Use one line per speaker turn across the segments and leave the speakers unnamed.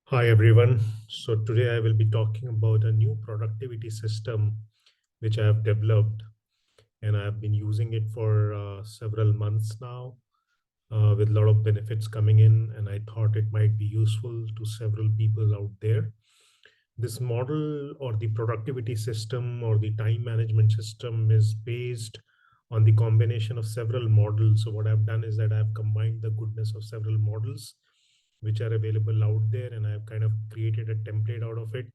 Hi everyone. So today I will be talking about a new productivity system which I have developed, and I have been using it for several months now with a lot of benefits coming in, and I thought it might be useful to several people out there. This model or the productivity system or the time management system is based on the combination of several models. So what I've done is that I've combined the goodness of several models which are available out there, and I've kind of created a template out of it.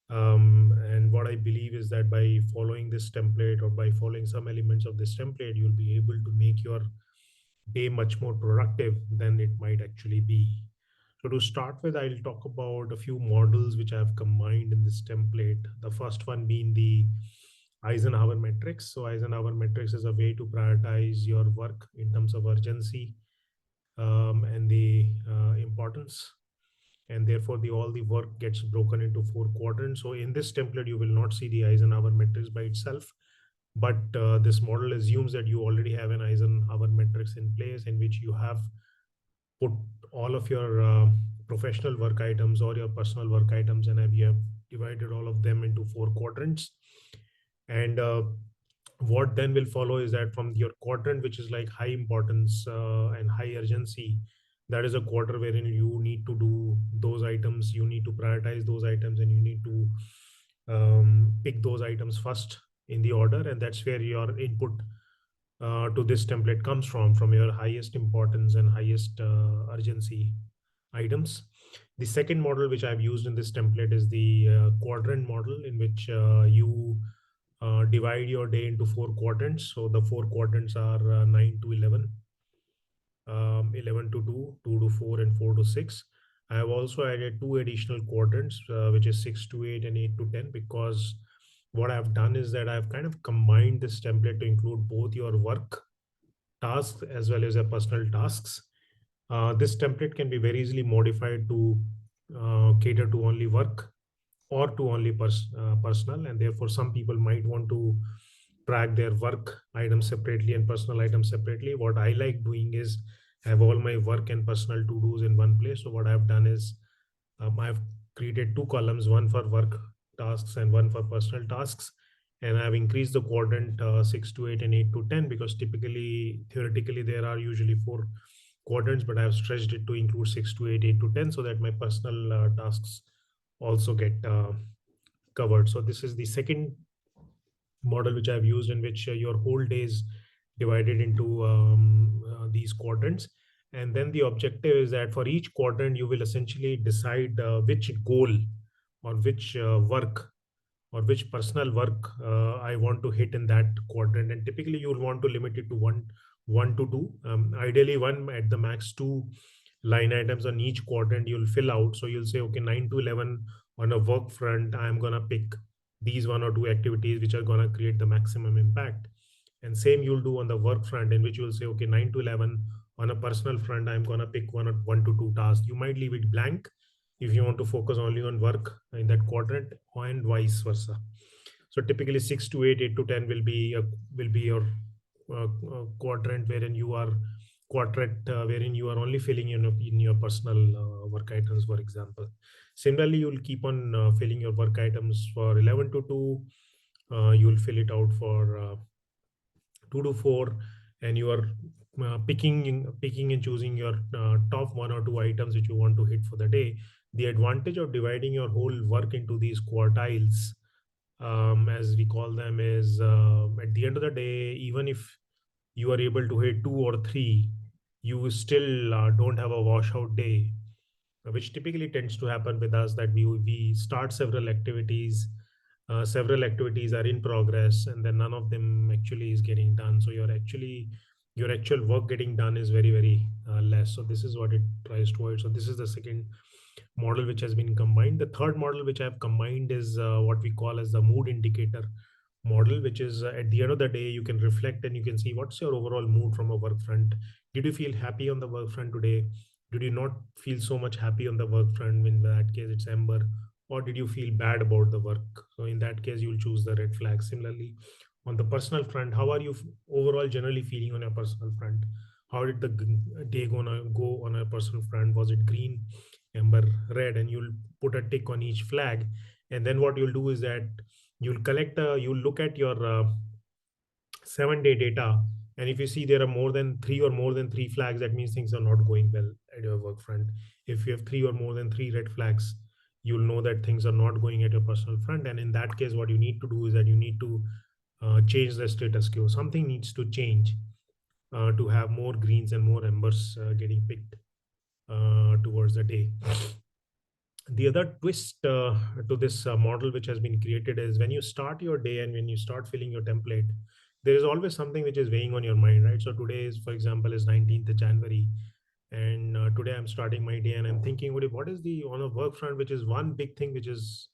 And what I believe is that by following this template or by following some elements of this template, you'll be able to make your day much more productive than it might actually be. So to start with, I'll talk about a few models which I've combined in this template. The first one being the Eisenhower matrix. So Eisenhower matrix is a way to prioritize your work in terms of urgency and the importance, and therefore the all the work gets broken into four quadrants. So in this template you will not see the Eisenhower matrix by itself, but this model assumes that you already have an Eisenhower matrix in place in which you have put all of your professional work items or your personal work items, and you have divided all of them into four quadrants. And what then will follow is that from your quadrant which is like high importance and high urgency, that is a quarter wherein you need to do those items, you need to prioritize those items, and you need to pick those items first in the order, and that's where your input to this template comes from your highest importance and highest urgency items. The second model which I've used in this template is the quadrant model, in which you divide your day into four quadrants. So the four quadrants are 9 to 11, 11 to 2, 2 to 4, and 4 to 6. I have also added two additional quadrants, which is 6 to 8 and 8 to 10, because what I've done is that I've kind of combined this template to include both your work tasks as well as your personal tasks. This template can be very easily modified to cater to only work or to only personal, and therefore some people might want to track their work items separately and personal items separately. What I like doing is have all my work and personal to dos in one place. So what I've done is I've created two columns, one for work tasks and one for personal tasks, and I've increased the quadrant 6 to 8 and 8 to 10, because typically theoretically there are usually four quadrants, but I've stretched it to include 6 to 8, 8 to 10, so that my personal tasks also get covered. So this is the second model which I've used, in which your whole day is divided into these quadrants. And then the objective is that for each quadrant, you will essentially decide which goal or which work or which personal work I want to hit in that quadrant. And typically, you will want to limit it to one to two. Ideally, one at the max, two line items on each quadrant you'll fill out. So you'll say, okay, 9 to 11 on a work front, I'm gonna pick these one or two activities which are gonna create the maximum impact. And same you'll do on the work front, in which you'll say, okay, 9 to 11 on a personal front, I'm gonna pick one to two tasks. You might leave it blank if you want to focus only on work in that quadrant, and vice versa. So typically 6 to 8, 8 to 10 will be your quadrant wherein you are quadrant wherein you are only filling in your personal work items, for example. Similarly, you'll keep on filling your work items for 11 to 2. You'll fill it out for 2 to 4, and you are picking and choosing your top one or two items which you want to hit for the day. The advantage of dividing your whole work into these quartiles, as we call them, is at the end of the day, even if you are able to hit two or three, you still don't have a washout day, which typically tends to happen with us, that we start several activities are in progress, and then none of them actually is getting done. So your actual work getting done is very less. So this is what it tries to avoid. So this is the second model which has been combined. The third model which I've combined is what we call as the mood indicator model, which is at the end of the day, you can reflect and you can see what's your overall mood from a work front. Did you feel happy on the work front today? Did you not feel so much happy on the work front? In that case, it's amber. Or did you feel bad about the work? So in that case, you'll choose the red flag. Similarly, on the personal front, how are you overall generally feeling on your personal front? How did the day gonna go on a personal front? Was it green, amber, red, and you'll put a tick on each flag. And then what you'll do is that you'll look at your 7-day data. And if you see there are more than three flags, that means things are not going well at your work front. If you have three or more than three red flags, you'll know that things are not going at your personal front. And in that case, what you need to do is that you need to change the status quo. Something needs to change to have more greens and more embers getting picked towards the day. The other twist to this model which has been created is when you start your day and when you start filling your template, there is always something which is weighing on your mind, right? So today is, for example, is 19th January, and today I'm starting my day and I'm thinking, what is the on a work front, which is one big thing which is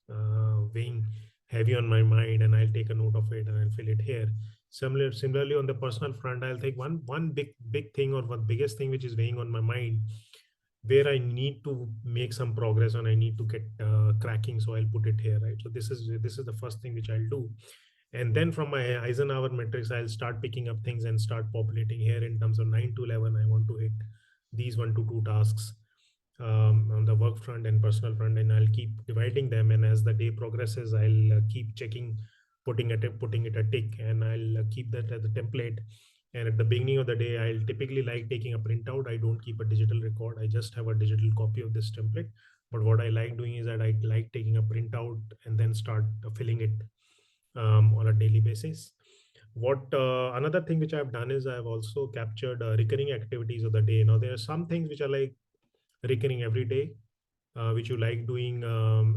weighing heavy on my mind, and I'll take a note of it and I'll fill it here. Similarly, on the personal front, I'll take one big thing or one biggest thing which is weighing on my mind, where I need to make some progress and I need to get cracking. So I'll put it here, right? So this is the first thing which I'll do. And then from my Eisenhower matrix, I'll start picking up things and start populating here in terms of 9 to 11. I want to hit these 1 to 2 tasks on the work front and personal front, and I'll keep dividing them. And as the day progresses, I'll keep checking, putting it a tick, and I'll keep that as a template. And at the beginning of the day, I'll typically like taking a printout. I don't keep a digital record. I just have a digital copy of this template. But what I like doing is that I like taking a printout and then start filling it on a daily basis. What Another thing which I've done is I've also captured recurring activities of the day. Now there are some things which are like recurring every day, which you like doing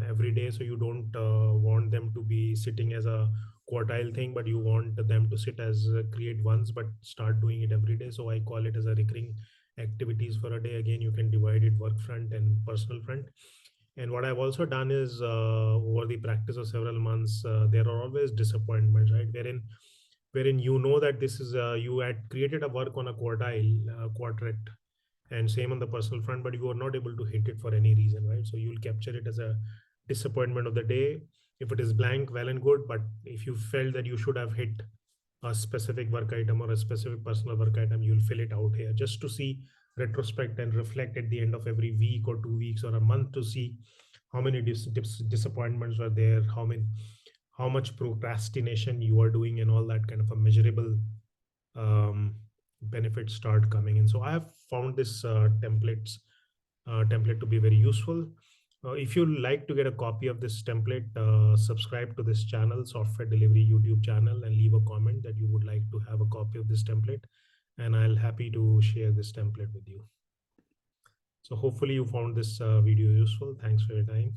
every day. So you don't want them to be sitting as a quartile thing, but you want them to sit as create once, but start doing it every day. So I call it as a recurring activities for a day. Again, you can divide it work front and personal front. And what I've also done is over the practice of several months, there are always disappointments, right? Wherein you know that this is you had created a work on a quadrant, and same on the personal front, but you are not able to hit it for any reason, right? So you'll capture it as a disappointment of the day. If it is blank, well and good, but if you felt that you should have hit a specific work item or a specific personal work item, you'll fill it out here just to see, retrospect and reflect at the end of every week or 2 weeks or a month to see how many disappointments were there, how much procrastination you are doing, and all that kind of a measurable um, benefits start coming in. So I have found this template to be very useful. If you like to get a copy of this template, subscribe to this channel, Software Delivery YouTube channel, and leave a comment that you would like to have a copy of this template, and I'll happy to share this template with you. So hopefully you found this video useful. Thanks for your time.